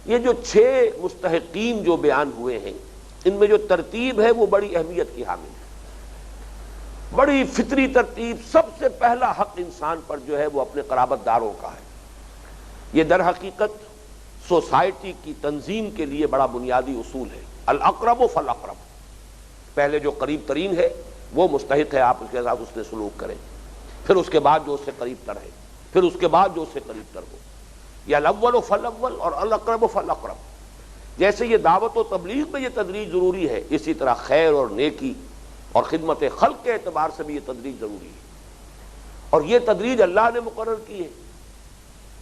یہ جو 6 مستحقین جو بیان ہوئے ہیں، ان میں جو ترتیب ہے وہ بڑی اہمیت کی حامل ہے، بڑی فطری ترتیب۔ سب سے پہلا حق انسان پر جو ہے وہ اپنے قرابت داروں کا ہے۔ یہ در حقیقت سوسائٹی کی تنظیم کے لیے بڑا بنیادی اصول ہے، الاقرب فالاقرب۔ پہلے جو قریب ترین ہے وہ مستحق ہے، آپ اس کے ساتھ اس سے سلوک کریں، پھر اس کے بعد جو اس سے قریب تر ہے، پھر اس کے بعد جو اس سے قریب تر ہو۔ یا الاول فالاول اور الاقرب فالاقرب۔ جیسے یہ دعوت و تبلیغ میں یہ تدریج ضروری ہے، اسی طرح خیر اور نیکی اور خدمت خلق کے اعتبار سے بھی یہ تدریج ضروری ہے، اور یہ تدریج اللہ نے مقرر کی ہے۔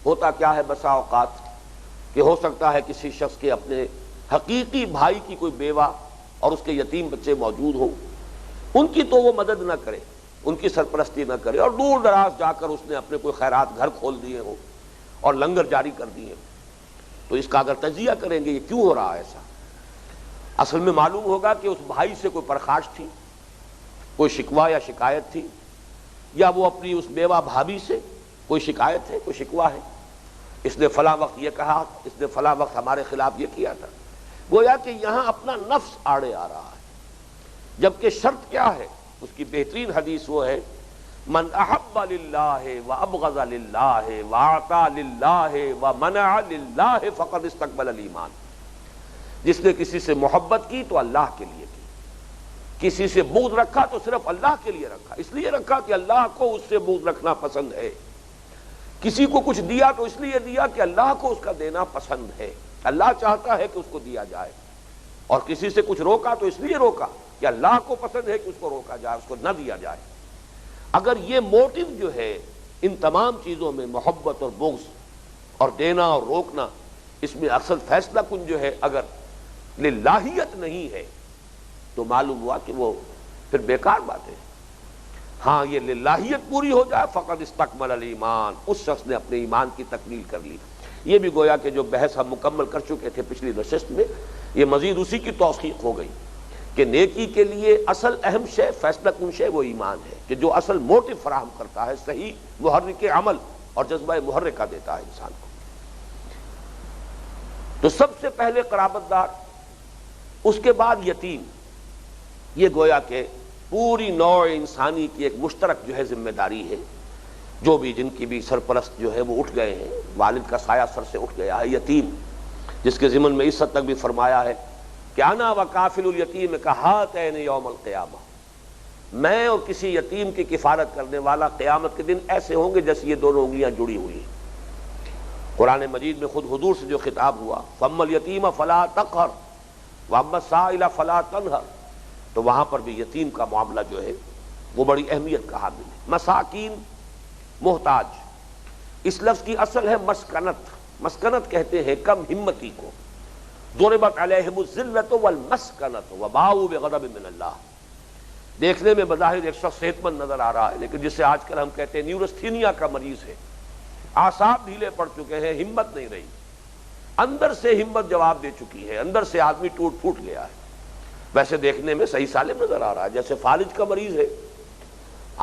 ہوتا کیا ہے بسا اوقات کہ ہو سکتا ہے کسی شخص کے اپنے حقیقی بھائی کی کوئی بیوہ اور اس کے یتیم بچے موجود ہوں، ان کی تو وہ مدد نہ کرے، ان کی سرپرستی نہ کرے، اور دور دراز جا کر اس نے اپنے کوئی خیرات گھر کھول دیے ہوں اور لنگر جاری کر دیے ہوں، تو اس کا اگر تجزیہ کریں گے یہ کیوں ہو رہا ہے ایسا، اصل میں معلوم ہوگا کہ اس بھائی سے کوئی پرخاش تھی، کوئی شکوہ یا شکایت تھی، یا وہ اپنی اس بیوہ بھابھی سے کوئی شکایت ہے، کوئی شکوہ ہے، اس نے فلاں وقت یہ کہا، اس نے فلاں وقت ہمارے خلاف یہ کیا تھا۔ گویا کہ یہاں اپنا نفس آڑے آ رہا ہے، جبکہ شرط کیا ہے؟ اس کی بہترین حدیث وہ ہے، من احب للہ وابغض للہ واعطى للہ ومنع للہ فقد استقبل الایمان۔ جس نے کسی سے محبت کی تو اللہ کے لیے کی، کسی سے بغض رکھا تو صرف اللہ کے لیے رکھا، اس لیے رکھا کہ اللہ کو اس سے بغض رکھنا پسند ہے، کسی کو کچھ دیا تو اس لیے دیا کہ اللہ کو اس کا دینا پسند ہے، اللہ چاہتا ہے کہ اس کو دیا جائے، اور کسی سے کچھ روکا تو اس لیے روکا کہ اللہ کو پسند ہے کہ اس کو روکا جائے، اس کو نہ دیا جائے۔ اگر یہ موٹو جو ہے ان تمام چیزوں میں، محبت اور بغض اور دینا اور روکنا، اس میں اصل فیصلہ کن جو ہے اگر للہیت نہیں ہے تو معلوم ہوا کہ وہ پھر بیکار بات ہے۔ ہاں یہ للہیت پوری ہو جائے فقد استکمل الایمان، اس شخص نے اپنے ایمان کی تکمیل کر لی۔ یہ بھی گویا کہ جو بحث ہم مکمل کر چکے تھے پچھلی نشست میں، یہ مزید اسی کی توثیق ہو گئی کہ نیکی کے لیے اصل اہم شے، فیصلہ کن شے وہ ایمان ہے، کہ جو اصل موٹو فراہم کرتا ہے، صحیح محرک عمل اور جذبہ محرکہ دیتا ہے انسان کو۔ تو سب سے پہلے قرابت دار، اس کے بعد یتیم۔ یہ گویا کہ پوری نوع انسانی کی ایک مشترک جو ہے ذمہ داری ہے، جو بھی جن کی بھی سرپرست جو ہے وہ اٹھ گئے ہیں، والد کا سایہ سر سے اٹھ گیا ہے، یتیم جس کے ضمن میں اس حد تک بھی فرمایا ہے کہ انا وکافل الیتیم کہاتین یوم القیامہ، میں اور کسی یتیم کی کفالت کرنے والا قیامت کے دن ایسے ہوں گے جیسے یہ دونوں انگلیاں جڑی ہوئی ہیں۔ قرآن مجید میں خود حضور سے جو خطاب ہوا، فَأَمَّا الْيَتِيمَ فَلَا تَقْهَرْ وَأَمَّا السَّائِلَ فَلَا تَنْهَرْ، تو وہاں پر بھی یتیم کا معاملہ جو ہے وہ بڑی اہمیت کا حامل ہے۔ مساکین، محتاج، اس لفظ کی اصل ہے مسکنت۔ مسکنت کہتے ہیں کم ہمتی کو، ضربت علیہم الذلۃ والمسکنۃ وباؤوا بغضب من اللہ۔ دیکھنے میں بظاہر ایک شخص صحت مند نظر آ رہا ہے، لیکن جسے آج کل ہم کہتے ہیں نیورستھینیا کا مریض ہے، اعصاب ڈھیلے پڑ چکے ہیں، ہمت نہیں رہی، اندر سے ہمت جواب دے چکی ہے، اندر سے آدمی ٹوٹ پھوٹ گیا ہے۔ ویسے دیکھنے میں صحیح سالم نظر آ رہا ہے، جیسے فالج کا مریض ہے،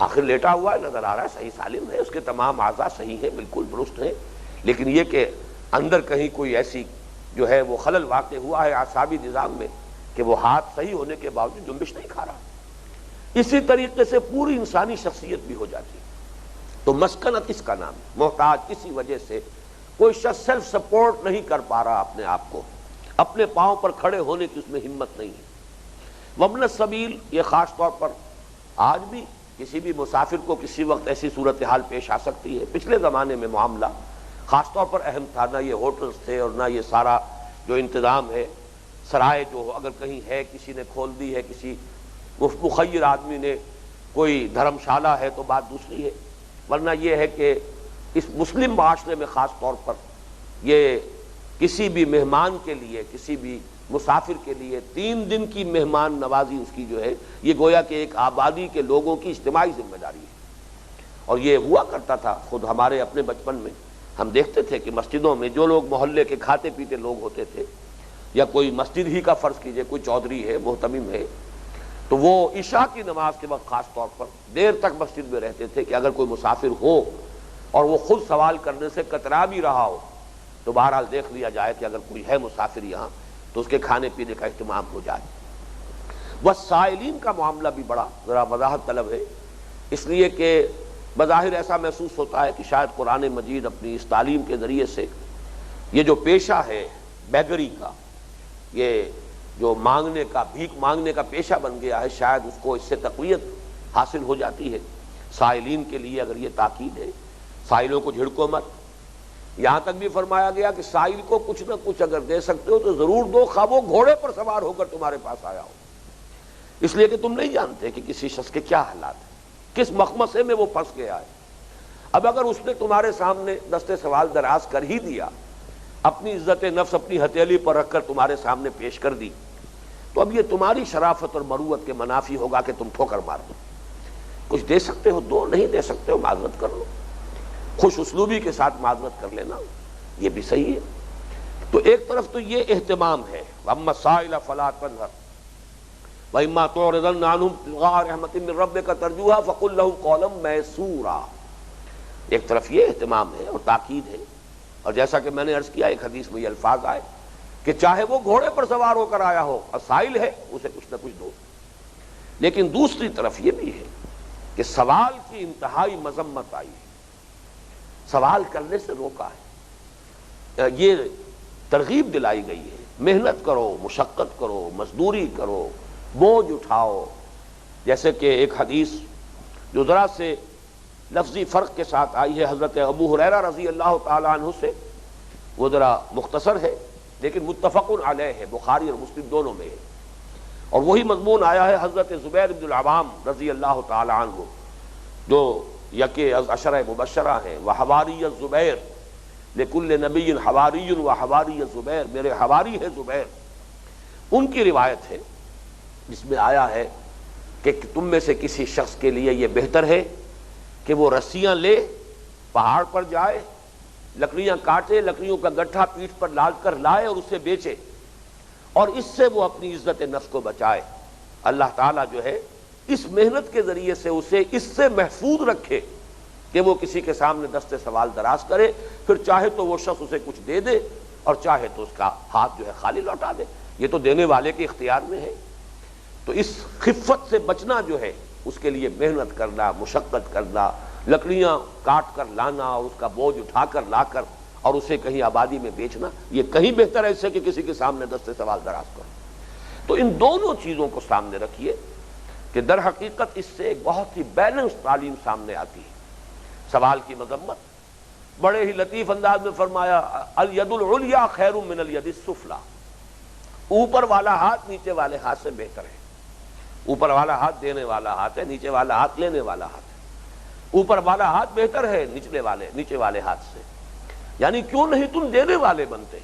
آخر لیٹا ہوا ہے، نظر آ رہا ہے صحیح سالم ہے، اس کے تمام اعضاء صحیح ہیں، بالکل درست ہیں، لیکن یہ کہ اندر کہیں کوئی ایسی جو ہے وہ خلل واقع ہوا ہے اعصابی نظام میں کہ وہ ہاتھ صحیح ہونے کے باوجود جنبش نہیں کھا رہا۔ اسی طریقے سے پوری انسانی شخصیت بھی ہو جاتی ہے۔ تو مسکنت اس کا نام ہے، محتاج، کسی وجہ سے کوئی شخص سیلف سپورٹ نہیں کر پا رہا اپنے آپ کو، اپنے پاؤں پر کھڑے ہونے کی اس میں ہمت نہیں ہے۔ وابن السبیل، یہ خاص طور پر آج بھی کسی بھی مسافر کو کسی وقت ایسی صورتحال پیش آ سکتی ہے۔ پچھلے زمانے میں معاملہ خاص طور پر اہم تھا، نہ یہ ہوٹلز تھے اور نہ یہ سارا جو انتظام ہے، سرائے جو اگر کہیں ہے کسی نے کھول دی ہے، کسی مخیر آدمی نے کوئی دھرم شالہ ہے تو بات دوسری ہے، ورنہ یہ ہے کہ اس مسلم معاشرے میں خاص طور پر یہ کسی بھی مہمان کے لیے، کسی بھی مسافر کے لیے 3 دن کی مہمان نوازی اس کی جو ہے یہ گویا کہ ایک آبادی کے لوگوں کی اجتماعی ذمہ داری ہے۔ اور یہ ہوا کرتا تھا، خود ہمارے اپنے بچپن میں ہم دیکھتے تھے کہ مسجدوں میں جو لوگ محلے کے کھاتے پیتے لوگ ہوتے تھے، یا کوئی مسجد ہی کا فرض کیجئے کوئی چودھری ہے، محتمم ہے، تو وہ عشاء کی نماز کے وقت خاص طور پر دیر تک مسجد میں رہتے تھے کہ اگر کوئی مسافر ہو اور وہ خود سوال کرنے سے کترا بھی رہا ہو تو بہرحال دیکھ لیا جائے کہ اگر کوئی ہے مسافر یہاں تو اس کے کھانے پینے کا اہتمام ہو جائے۔ والسائلین کا معاملہ بھی بڑا ذرا وضاحت طلب ہے، اس لیے کہ بظاہر ایسا محسوس ہوتا ہے کہ شاید قرآن مجید اپنی اس تعلیم کے ذریعے سے یہ جو پیشہ ہے بیگری کا، یہ جو مانگنے کا، بھیک مانگنے کا پیشہ بن گیا ہے، شاید اس کو اس سے تقویت حاصل ہو جاتی ہے۔ سائلین کے لیے اگر یہ تاکید ہے، سائلوں کو جھڑکو مت، یہاں تک بھی فرمایا گیا کہ سائل کو کچھ نہ کچھ اگر دے سکتے ہو تو ضرور دو، خواہ وہ گھوڑے پر سوار ہو کر تمہارے پاس آیا ہو، اس لیے کہ تم نہیں جانتے کہ کسی شخص کے کیا حالات ہیں، کس مخمصے میں وہ پھنس گیا ہے۔ اب اگر اس نے تمہارے سامنے دستے سوال دراز کر ہی دیا، اپنی عزت نفس اپنی ہتھیلی پر رکھ کر تمہارے سامنے پیش کر دی، تو اب یہ تمہاری شرافت اور مروت کے منافی ہوگا کہ تم ٹھوکر مار دو۔ کچھ دے سکتے ہو دو، نہیں دے سکتے ہو معذرت کر لو، خوش اسلوبی کے ساتھ معذرت کر لینا، یہ بھی صحیح ہے۔ تو ایک طرف تو یہ اہتمام ہے، وَأَمَّا السَّائِلَ فَلَا تَنْهَرْ وَإِمَّا تُعْرِضَنَّ عَنْهُمْ ابْتِغَاءَ رَحْمَةٍ مِّن رَّبِّكَ تَرْجُوهَا فَقُل لَّهُمْ قَوْلًا مَّيْسُورًا۔ ایک طرف یہ اہتمام ہے اور تاکید ہے، اور جیسا کہ میں نے عرض کیا ایک حدیث میں یہ الفاظ آئے کہ چاہے وہ گھوڑے پر سوار ہو کر آیا ہو اور سائل ہے، اسے کچھ نہ کچھ دو۔ لیکن دوسری طرف یہ بھی ہے کہ سوال کی انتہائی مذمت آئی ہے، سوال کرنے سے روکا ہے، یہ ترغیب دلائی گئی ہے، محنت کرو، مشقت کرو، مزدوری کرو، بوجھ اٹھاؤ۔ جیسے کہ ایک حدیث جو ذرا سے لفظی فرق کے ساتھ آئی ہے حضرت ابو ہریرہ رضی اللہ تعالی عنہ سے، وہ ذرا مختصر ہے لیکن متفق علیہ ہے، بخاری اور مسلم دونوں میں ہے، اور وہی مضمون آیا ہے حضرت زبیر بن العوام رضی اللہ تعالی عنہ، جو یکے از عشرہ مبشرہ ہیں، وحواری الزبیر لکل نبی حواری وحواری الزبیر، میرے حواری ہے زبیر۔ ان کی روایت ہے جس میں آیا ہے کہ تم میں سے کسی شخص کے لیے یہ بہتر ہے کہ وہ رسیاں لے، پہاڑ پر جائے، لکڑیاں کاٹے، لکڑیوں کا گٹھا پیٹھ پر لاد کر لائے اور اسے بیچے، اور اس سے وہ اپنی عزت نفس کو بچائے۔ اللہ تعالیٰ جو ہے اس محنت کے ذریعے سے اسے اس سے محفوظ رکھے کہ وہ کسی کے سامنے دست سوال دراز کرے، پھر چاہے تو وہ شخص اسے کچھ دے دے اور چاہے تو اس کا ہاتھ جو ہے خالی لوٹا دے، یہ تو دینے والے کے اختیار میں ہے۔ تو اس خفت سے بچنا جو ہے اس کے لیے محنت کرنا، مشقت کرنا، لکڑیاں کاٹ کر لانا اور اس کا بوجھ اٹھا کر لا کر اور اسے کہیں آبادی میں بیچنا، یہ کہیں بہتر ہے اس سے کہ کسی کے سامنے دست سوال دراز کرو۔ تو ان دونوں چیزوں کو سامنے رکھیے کہ در حقیقت اس سے ایک بہت ہی بیلنس تعلیم سامنے آتی ہے۔ سوال کی مذمت بڑے ہی لطیف انداز میں فرمایا، الید العلیٰ خیر من الید السفلیٰ، اوپر والا ہاتھ نیچے والے ہاتھ سے بہتر ہے۔ اوپر والا ہاتھ دینے والا ہاتھ ہے، نیچے والا ہاتھ لینے والا ہاتھ ہے۔ اوپر والا ہاتھ بہتر ہے نیچے والے ہاتھ سے، یعنی کیوں نہیں تم دینے والے بنتے،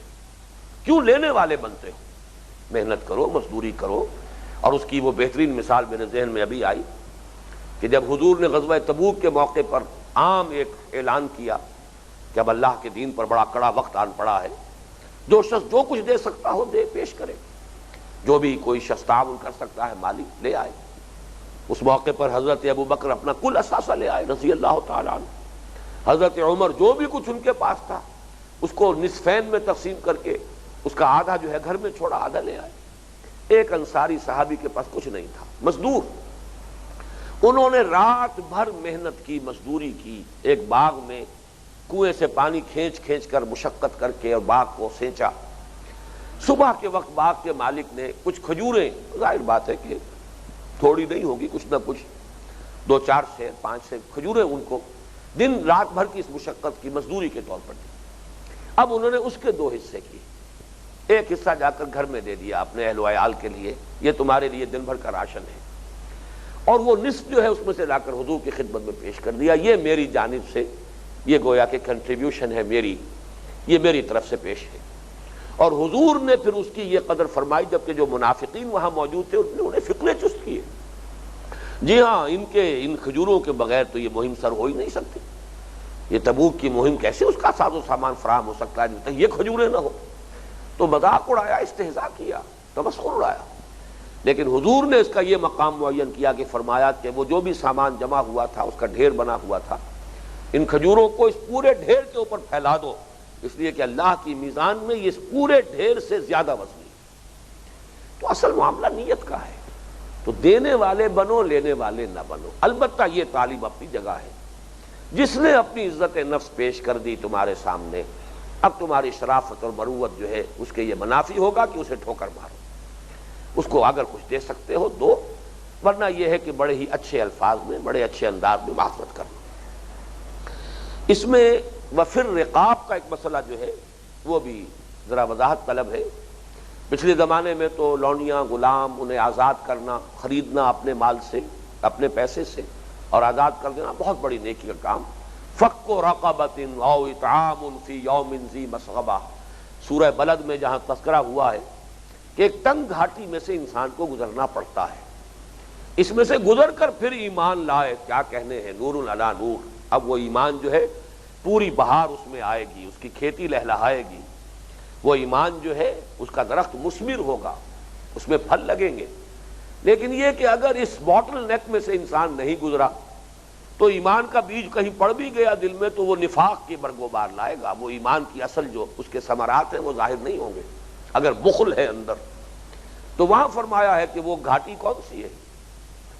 کیوں لینے والے بنتے ہو؟ محنت کرو، مزدوری کرو۔ اور اس کی وہ بہترین مثال میرے ذہن میں ابھی آئی کہ جب حضور نے غزوہ تبوک کے موقع پر عام ایک اعلان کیا کہ اب اللہ کے دین پر بڑا کڑا وقت آن پڑا ہے، جو شخص جو کچھ دے سکتا ہو دے، پیش کرے، جو بھی کوئی شخص تعاون کر سکتا ہے مالی لے آئے۔ اس موقع پر حضرت ابو بکر اپنا کل اثاثہ لے آئے رضی اللہ تعالیٰ عنہ، حضرت عمر جو بھی کچھ ان کے پاس تھا اس کو نصفین میں تقسیم کر کے اس کا آدھا جو ہے گھر میں چھوڑا، آدھا لے آئے۔ ایک انصاری صحابی کے پاس کچھ نہیں تھا، مزدور، انہوں نے رات بھر محنت کی، مزدوری کی، ایک باغ میں کنویں سے پانی کھینچ کھینچ کر مشقت کر کے اور باغ کو سینچا۔ صبح کے وقت باغ کے مالک نے کچھ کھجوریں، ظاہر بات ہے کہ تھوڑی نہیں ہوگی، کچھ نہ کچھ 2-4 سیر 5 سیر کھجوریں ان کو دن رات بھر کی اس مشقت کی مزدوری کے طور پر دی۔ اب انہوں نے اس کے 2 حصے کیے، ایک حصہ جا کر گھر میں دے دیا اپنے اہل و عیال کے لیے، یہ تمہارے لیے دن بھر کا راشن ہے، اور وہ نصف جو ہے اس میں سے لا کر حضور کی خدمت میں پیش کر دیا، یہ میری جانب سے، یہ گویا کہ کنٹریبیوشن ہے میری، یہ میری طرف سے پیش ہے۔ اور حضور نے پھر اس کی یہ قدر فرمائی، جبکہ جو منافقین وہاں موجود تھے انہیں فکرے چست کیے، جی ہاں ان کھجوروں کے بغیر تو یہ مہم سر ہو ہی نہیں سکتی، یہ تبوک کی مہم کیسے اس کا ساز و سامان فراہم ہو سکتا ہے جب تک یہ کھجوریں نہ ہو؟ تو مذاق اڑایا، استہزاء کیا، تمسخر اڑایا۔ لیکن حضور نے اس کا یہ مقام معین کیا کہ فرمایا کہ وہ جو بھی سامان جمع ہوا تھا، اس کا ڈھیر بنا ہوا تھا، ان کھجوروں کو اس پورے ڈھیر کے اوپر پھیلا دو اس لیے کہ اللہ کی میزان میں یہ پورے ڈھیر سے زیادہ وزنی ہے۔ تو اصل معاملہ نیت کا ہے، تو دینے والے بنو، لینے والے نہ بنو۔ البتہ یہ تعلیم اپنی جگہ ہے، جس نے اپنی عزت نفس پیش کر دی تمہارے سامنے، اب تمہاری شرافت اور مروت جو ہے اس کے یہ منافی ہوگا کہ اسے ٹھوکر مارو۔ اس کو اگر کچھ دے سکتے ہو دو، ورنہ یہ ہے کہ بڑے ہی اچھے الفاظ میں، بڑے اچھے انداز میں معذرت کرو۔ اس میں وفر رقاب کا ایک مسئلہ جو ہے وہ بھی ذرا وضاحت طلب ہے۔ پچھلے زمانے میں تو لونڈیاں، غلام، انہیں آزاد کرنا، خریدنا اپنے مال سے، اپنے پیسے سے اور آزاد کر دینا بہت بڑی نیکی کا کام۔ فک رقبۃ او اطعام فی یوم ذی مسغبہ، سورہ بلد میں جہاں تذکرہ ہوا ہے کہ ایک تنگ گھاٹی میں سے انسان کو گزرنا پڑتا ہے، اس میں سے گزر کر پھر ایمان لائے، کیا کہنے ہیں، نور علی نور۔ اب وہ ایمان جو ہے پوری بہار اس میں آئے گی، اس کی کھیتی لہلہائے گی، وہ ایمان جو ہے اس کا درخت مثمر ہوگا، اس میں پھل لگیں گے۔ لیکن یہ کہ اگر اس باٹل نیک میں سے انسان نہیں گزرا تو ایمان کا بیج کہیں پڑ بھی گیا دل میں تو وہ نفاق کی برگوبار لائے گا، وہ ایمان کی اصل جو اس کے ثمرات ہیں وہ ظاہر نہیں ہوں گے۔ اگر بخل ہے اندر تو وہاں فرمایا ہے کہ وہ گھاٹی کون سی ہے،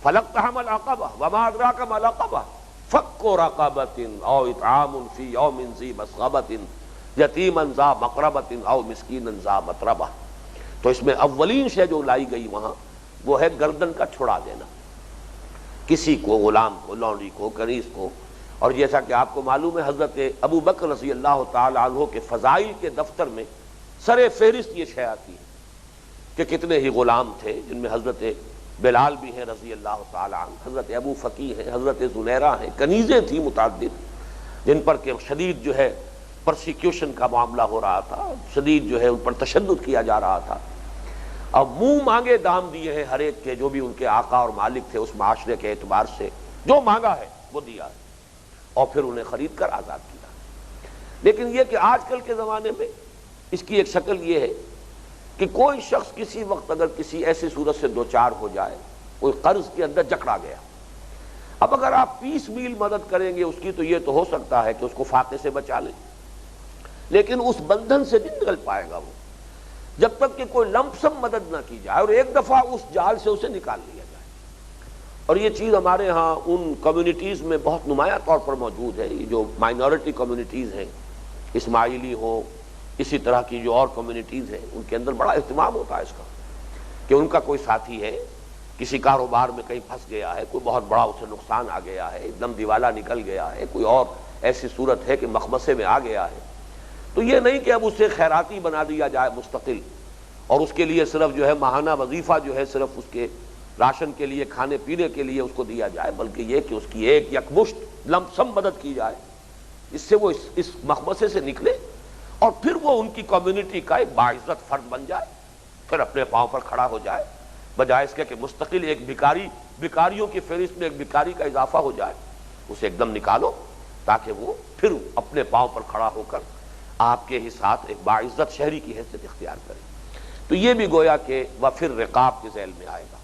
فلقتحم العقبہ وما ادراک ما العقبہ فک رقبۃ او اطعام فی یوم ذی مسغبۃ یتیما ذا مقربۃ او مسکینا ذا متربہ۔ تو اس میں اولین شے جو لائی گئی وہاں وہ ہے گردن کا چھڑا دینا، کسی کو، غلام کو، لونڈی کو، کنیز کو۔ اور جیسا کہ آپ کو معلوم ہے حضرت ابو بکر رضی اللہ تعالی عنہ کے فضائل کے دفتر میں سر فہرست یہ شے آتی ہے کہ کتنے ہی غلام تھے، جن میں حضرت بلال بھی ہیں رضی اللہ تعالی عنہ، حضرت ابو فقی ہیں، حضرت زنیرہ ہیں، کنیزیں تھیں متعدد جن پر کہ شدید جو ہے پرسیکیوشن کا معاملہ ہو رہا تھا، شدید جو ہے ان پر تشدد کیا جا رہا تھا۔ اب منہ مانگے دام دیے ہیں ہر ایک کے، جو بھی ان کے آقا اور مالک تھے اس معاشرے کے اعتبار سے، جو مانگا ہے وہ دیا ہے، اور پھر انہیں خرید کر آزاد کیا۔ لیکن یہ کہ آج کل کے زمانے میں اس کی ایک شکل یہ ہے کہ کوئی شخص کسی وقت اگر کسی ایسی صورت سے دوچار ہو جائے، کوئی قرض کے اندر جکڑا گیا، اب اگر آپ 20 میل مدد کریں گے اس کی تو یہ تو ہو سکتا ہے کہ اس کو فاقے سے بچا لیں، لیکن اس بندھن سے نہیں نکل پائے گا وہ جب تک کہ کوئی لمپ سم مدد نہ کی جائے اور ایک دفعہ اس جال سے اسے نکال لیا جائے۔ اور یہ چیز ہمارے ہاں ان کمیونٹیز میں بہت نمایاں طور پر موجود ہے، یہ جو مائنورٹی کمیونٹیز ہیں، اسماعیلی ہو، اسی طرح کی جو اور کمیونٹیز ہیں، ان کے اندر بڑا اہتمام ہوتا ہے اس کا کہ ان کا کوئی ساتھی ہے، کسی کاروبار میں کہیں پھنس گیا ہے، کوئی بہت بڑا اسے نقصان آ گیا ہے، ایک دم دیوالا نکل گیا ہے، کوئی اور ایسی صورت ہے کہ مخمصے میں آ گیا ہے، تو یہ نہیں کہ اب اسے خیراتی بنا دیا جائے مستقل، اور اس کے لیے صرف جو ہے ماہانہ وظیفہ جو ہے صرف اس کے راشن کے لیے، کھانے پینے کے لیے اس کو دیا جائے، بلکہ یہ کہ اس کی ایک یکمشت لمپ سم مدد کی جائے، اس سے وہ اس مخمصے سے نکلے اور پھر وہ ان کی کمیونٹی کا ایک باعزت فرد بن جائے، پھر اپنے پاؤں پر کھڑا ہو جائے، بجائے اس کے کہ مستقل ایک بھکاریوں کی فہرست میں ایک بھکاری کا اضافہ ہو جائے۔ اسے ایک دم نکالو تاکہ وہ پھر اپنے پاؤں پر کھڑا ہو کر آپ کے ہی ساتھ ایک باعزت شہری کی حیثیت اختیار کرے۔ تو یہ بھی گویا کہ وفر رقاب کے ذیل میں آئے گا۔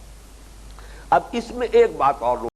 اب اس میں ایک بات اور